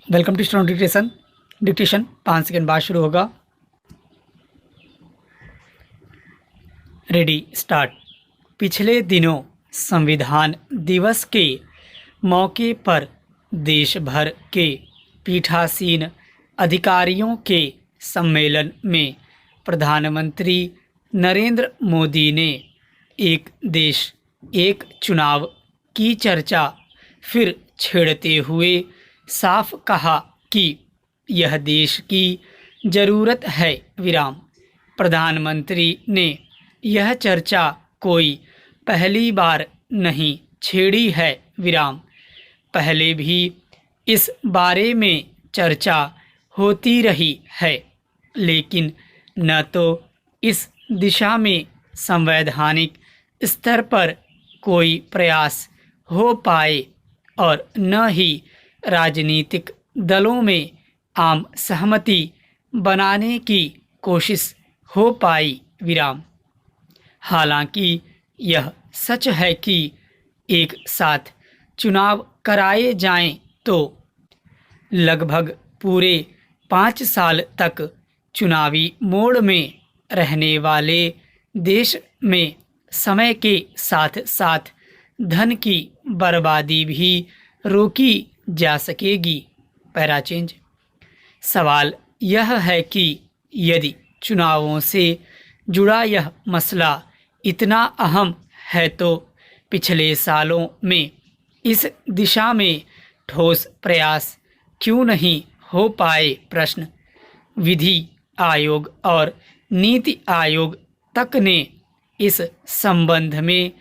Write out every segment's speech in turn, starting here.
Welcome to student dictation. Dictation 5 second बाद शुरू होगा। Ready start. पिछले दिनों संविधान दिवस के मौके पर देश भर के पीठासीन अधिकारियों के सम्मेलन में प्रधानमंत्री नरेंद्र मोदी ने एक देश एक चुनाव की चर्चा फिर छेड़ते हुए साफ कहा कि यह देश की ज़रूरत है। प्रधानमंत्री ने यह चर्चा कोई पहली बार नहीं छेड़ी है। पहले भी इस बारे में चर्चा होती रही है, लेकिन न तो इस दिशा में संवैधानिक स्तर पर कोई प्रयास हो पाए और न ही राजनीतिक दलों में आम सहमति बनाने की कोशिश हो पाई। हालांकि यह सच है कि एक साथ चुनाव कराए जाएं तो लगभग पूरे 5 साल तक चुनावी मोड में रहने वाले देश में समय के साथ साथ धन की बर्बादी भी रोकी जा सकेगी। Para change. सवाल यह है कि यदि चुनावों से जुड़ा यह मसला इतना अहम है तो पिछले सालों में इस दिशा में ठोस प्रयास क्यों नहीं हो पाए। प्रश्न। विधि आयोग और नीति आयोग तक ने इस संबंध में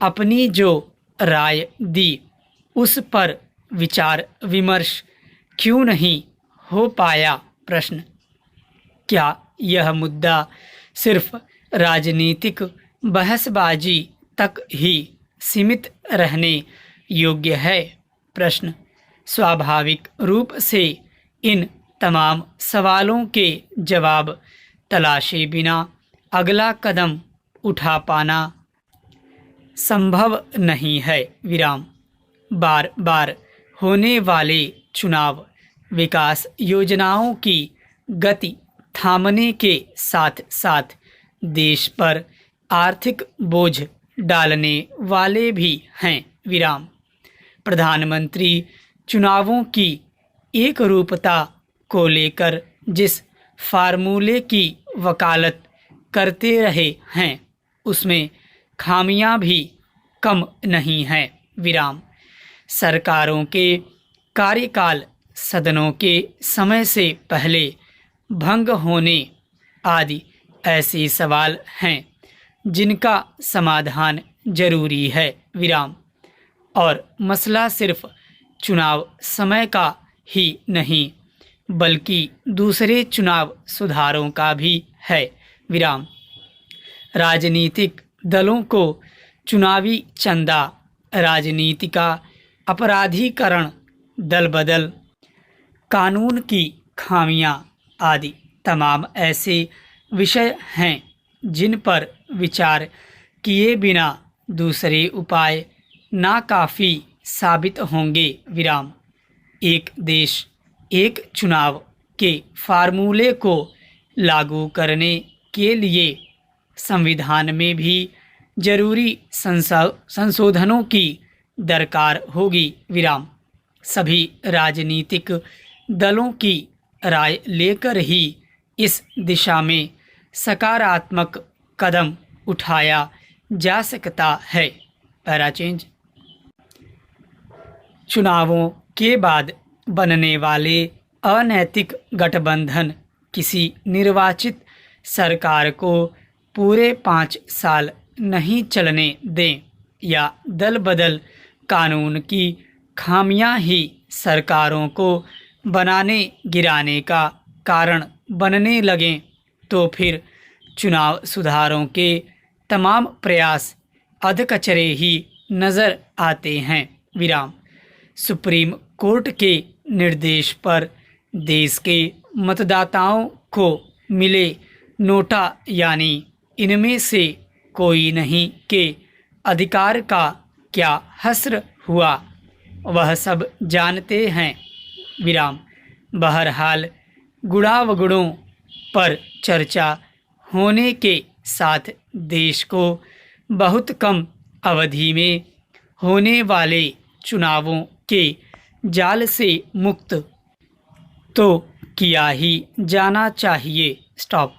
अपनी जो राय दी उस पर विचार विमर्श क्यों नहीं हो पाया। प्रश्न। क्या यह मुद्दा सिर्फ राजनीतिक बहसबाजी तक ही सीमित रहने योग्य है। प्रश्न। स्वाभाविक रूप से इन तमाम सवालों के जवाब तलाशे बिना अगला कदम उठा पाना संभव नहीं है। बार बार होने वाले चुनाव विकास योजनाओं की गति थामने के साथ साथ देश पर आर्थिक बोझ डालने वाले भी हैं। प्रधानमंत्री चुनावों की एकरूपता को लेकर जिस फार्मूले की वकालत करते रहे हैं उसमें खामियां भी कम नहीं हैं। सरकारों के कार्यकाल सदनों के समय से पहले भंग होने आदि ऐसे सवाल हैं जिनका समाधान जरूरी है। और मसला सिर्फ चुनाव समय का ही नहीं बल्कि दूसरे चुनाव सुधारों का भी है। राजनीतिक दलों को चुनावी चंदा, राजनीति का अपराधीकरण, दल बदल, कानून की खामियां आदि तमाम ऐसे विषय हैं जिन पर विचार किए बिना दूसरे उपाय नाकाफ़ी साबित होंगे। एक देश एक चुनाव के फार्मूले को लागू करने के लिए संविधान में भी जरूरी संशोधनों की दरकार होगी। सभी राजनीतिक दलों की राय लेकर ही इस दिशा में सकारात्मक कदम उठाया जा सकता है। Para change. चुनावों के बाद बनने वाले अनैतिक गठबंधन किसी निर्वाचित सरकार को पूरे 5 साल नहीं चलने दें या दल बदल कानून की खामियां ही सरकारों को बनाने गिराने का कारण बनने लगें तो फिर चुनाव सुधारों के तमाम प्रयास अधकचरे ही नज़र आते हैं। सुप्रीम कोर्ट के निर्देश पर देश के मतदाताओं को मिले नोटा यानी इनमें से कोई नहीं के अधिकार का क्या हस्र हुआ वह सब जानते हैं। बहरहाल गुणावगुणों पर चर्चा होने के साथ देश को बहुत कम अवधि में होने वाले चुनावों के जाल से मुक्त तो किया ही जाना चाहिए। स्टॉप।